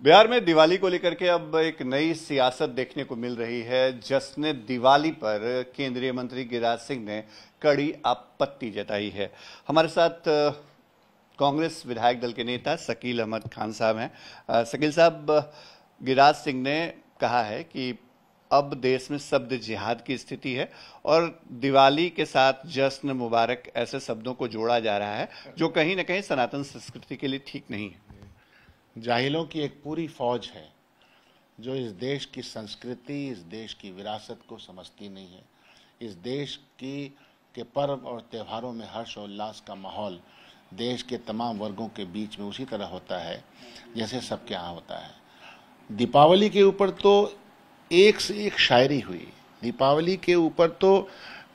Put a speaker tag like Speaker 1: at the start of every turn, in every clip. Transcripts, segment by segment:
Speaker 1: बिहार में दिवाली को लेकर के अब एक नई सियासत देखने को मिल रही है। जश्न दिवाली पर केंद्रीय मंत्री गिरिराज सिंह ने कड़ी आपत्ति जताई है। हमारे साथ कांग्रेस विधायक दल के नेता शकील अहमद खान साहब हैं। शकील साहब, गिरिराज सिंह ने कहा है कि अब देश में शब्द जिहाद की स्थिति है और दिवाली के साथ जश्न मुबारक ऐसे शब्दों को जोड़ा जा रहा है जो कहीं ना कहीं सनातन संस्कृति के लिए ठीक नहीं है।
Speaker 2: जाहिलों की एक पूरी फौज है जो इस देश की संस्कृति, इस देश की विरासत को समझती नहीं है। इस देश के पर्व और त्योहारों में हर्ष और उल्लास का माहौल देश के तमाम वर्गों के बीच में उसी तरह होता है जैसे सबके यहाँ होता है। दीपावली के ऊपर तो एक से एक शायरी हुई। दीपावली के ऊपर तो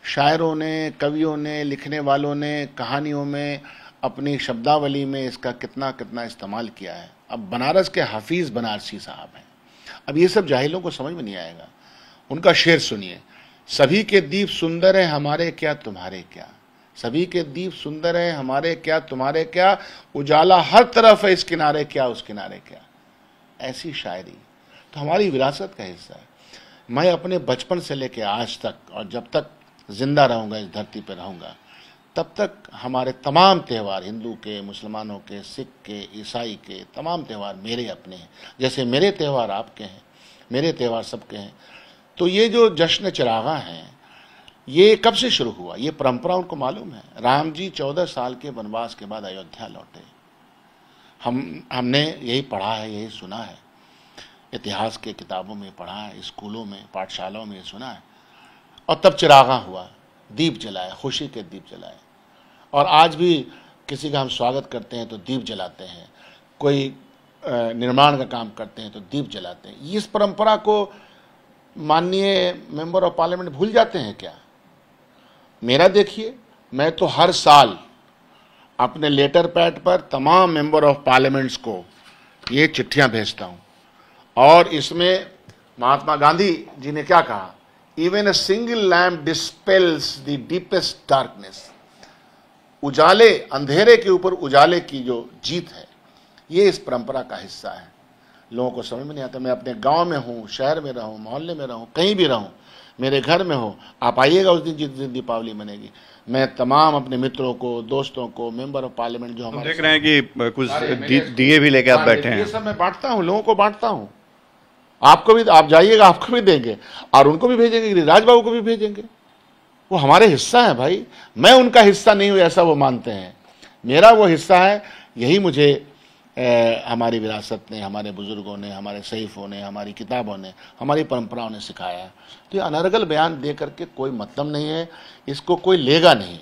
Speaker 2: शायरों ने, कवियों ने, लिखने वालों ने कहानियों में, अपनी शब्दावली में इसका कितना कितना इस्तेमाल किया है। अब बनारस के हाफिज बनारसी साहब हैं। अब ये सब जाहिलों को समझ में नहीं आएगा। उनका शेर सुनिए। सभी के दीप सुंदर है, हमारे क्या तुम्हारे क्या। सभी के दीप सुंदर है, हमारे क्या तुम्हारे क्या। उजाला हर तरफ है, इस किनारे क्या उस किनारे क्या। ऐसी शायरी तो हमारी विरासत का हिस्सा है। मैं अपने बचपन से लेकर आज तक और जब तक जिंदा रहूंगा, इस धरती पर रहूंगा, तब तक हमारे तमाम त्यौहार, हिंदू के, मुसलमानों के, सिख के, ईसाई के, तमाम त्यौहार मेरे अपने हैं। जैसे मेरे त्यौहार आपके हैं, मेरे त्यौहार सबके हैं। तो ये जो जश्न चिरागा हैं, ये कब से शुरू हुआ? ये परंपरा उनको मालूम है। राम जी 14 साल के वनवास के बाद अयोध्या लौटे। हमने यही पढ़ा है, यही सुना है, इतिहास के किताबों में पढ़ा है, स्कूलों में, पाठशालाओं में सुना है। और तब चिरागा हुआ, दीप जलाए, खुशी के दीप जलाए। और आज भी किसी का हम स्वागत करते हैं तो दीप जलाते हैं, कोई निर्माण का काम करते हैं तो दीप जलाते हैं। इस परंपरा को माननीय मेंबर ऑफ पार्लियामेंट भूल जाते हैं क्या? मेरा देखिए, मैं तो हर साल अपने लेटर पैड पर तमाम मेंबर ऑफ पार्लियामेंट्स को ये चिट्ठियां भेजता हूं। और इसमें महात्मा गांधी जी ने क्या कहा? Even a single lamp dispels the deepest darkness। उजाले, अंधेरे के ऊपर उजाले की जो जीत है, ये इस परंपरा का हिस्सा है। लोगों को समझ में नहीं आता। मैं अपने गांव में हूँ, शहर में रहूँ, मोहल्ले में रहूँ, कहीं भी रहूँ, मेरे घर में हो, आप आइएगा उस दिन जिस दिन दीपावली मनेगी। मैं तमाम अपने मित्रों को, दोस्तों को, मेंबर ऑफ पार्लियामेंट जो हमारे
Speaker 1: देख रहे हैं कि कुछ दिए भी लेके आप बैठे हैं,
Speaker 2: ये सब मैं बांटता हूँ, लोगों को बांटता हूँ। आपको भी, आप जाइएगा, आपको भी देंगे और उनको भी भेजेंगे, गिरिराज बाबू को भी भेजेंगे। वो हमारे हिस्सा है भाई। मैं उनका हिस्सा नहीं हूं ऐसा वो मानते हैं, मेरा वो हिस्सा है। यही मुझे हमारी विरासत ने, हमारे बुजुर्गों ने, हमारे सहीफों ने, हमारी किताबों ने, हमारी परंपराओं ने सिखाया है। तो ये अनर्गल बयान दे करके कोई मतलब नहीं है, इसको कोई लेगा नहीं।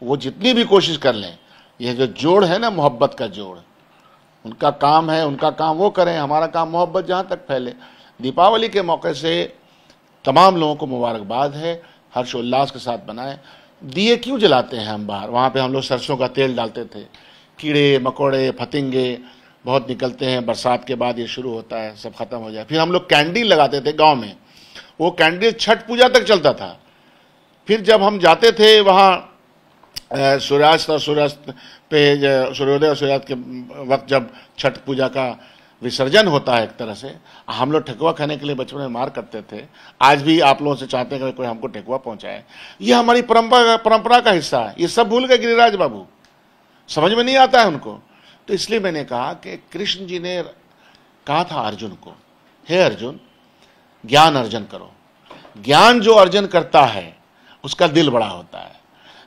Speaker 2: वो जितनी भी कोशिश कर लें, ये जो जोड़ है ना, मोहब्बत का जोड़, उनका काम है, उनका काम वो करें, हमारा काम मोहब्बत जहाँ तक फैले। दीपावली के मौके से तमाम लोगों को मुबारकबाद है, हर्षोल्लास के साथ बनाएं। दिए क्यों जलाते हैं हम बाहर? वहाँ पे हम लोग सरसों का तेल डालते थे। कीड़े मकोड़े फतिंगे बहुत निकलते हैं, बरसात के बाद ये शुरू होता है, सब खत्म हो जाए। फिर हम लोग कैंडल लगाते थे गाँव में, वो कैंडल छठ पूजा तक चलता था। फिर जब हम जाते थे वहाँ सूर्यास्त और सूर्यास्त पे, सूर्योदय और सूर्यास्त के वक्त जब छठ पूजा का विसर्जन होता है, एक तरह से हम लोग ठेकुआ खाने के लिए बचपन में मार करते थे। आज भी आप लोगों से चाहते हैं कि कोई हमको ठेकुआ पहुंचाए। ये हमारी परंपरा का हिस्सा है। ये सब भूल गए गिरिराज बाबू, समझ में नहीं आता है उनको। तो इसलिए मैंने कहा कि कृष्ण जी ने कहा था अर्जुन को, हे अर्जुन, ज्ञान अर्जन करो। ज्ञान जो अर्जन करता है उसका दिल बड़ा होता है।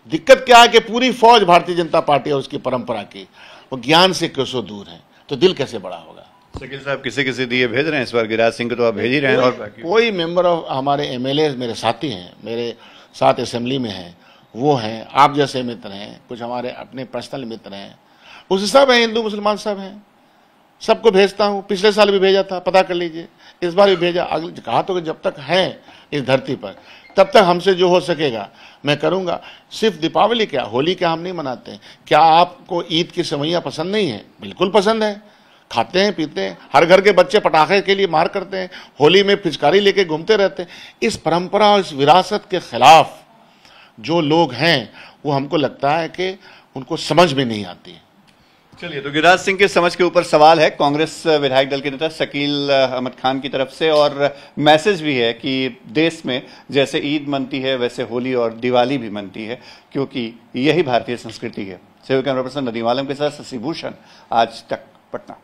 Speaker 2: दिक्कत क्या है कि पूरी फौज भारतीय जनता पार्टी और उसकी परंपरा की, वो ज्ञान से कोसों दूर है, तो दिल कैसे बड़ा होगा?
Speaker 1: शकील साहब, किसी दिए भेज रहे हैं इस बार? गिरिराज सिंह को तो आप भेज ही रहे हैं। और
Speaker 2: कोई मेंबर ऑफ हमारे एमएलए मेरे साथी हैं, मेरे साथ असेंबली में हैं, वो हैं, आप जैसे मित्र हैं, कुछ हमारे अपने पर्सनल मित्र हैं, उस सब हैं, हिंदू मुसलमान सब हैं, सबको भेजता हूँ। पिछले साल भी भेजा था, पता कर लीजिए, इस बार भी भेजा। अगले कहा तो कि जब तक हैं इस धरती पर तब तक हमसे जो हो सकेगा मैं करूंगा। सिर्फ दीपावली क्या, होली क्या हम नहीं मनाते? क्या आपको ईद की सेवइयां पसंद नहीं है? बिल्कुल पसंद है, खाते हैं, पीते हैं। हर घर के बच्चे पटाखे के लिए मार करते हैं, होली में पिचकारी लेके घूमते रहते हैं। इस परंपरा और इस विरासत के खिलाफ जो लोग हैं, वो हमको लगता है कि उनको समझ में नहीं आती है।
Speaker 1: चलिए, तो गिरिराज सिंह के समझ के ऊपर सवाल है कांग्रेस विधायक दल के नेता शकील अहमद खान की तरफ से, और मैसेज भी है कि देश में जैसे ईद मनती है वैसे होली और दिवाली भी मनती है, क्योंकि यही भारतीय संस्कृति है। सहयोगी कैमरा पर्सन नदीम आलम के साथ शशि भूषण, आज तक, पटना।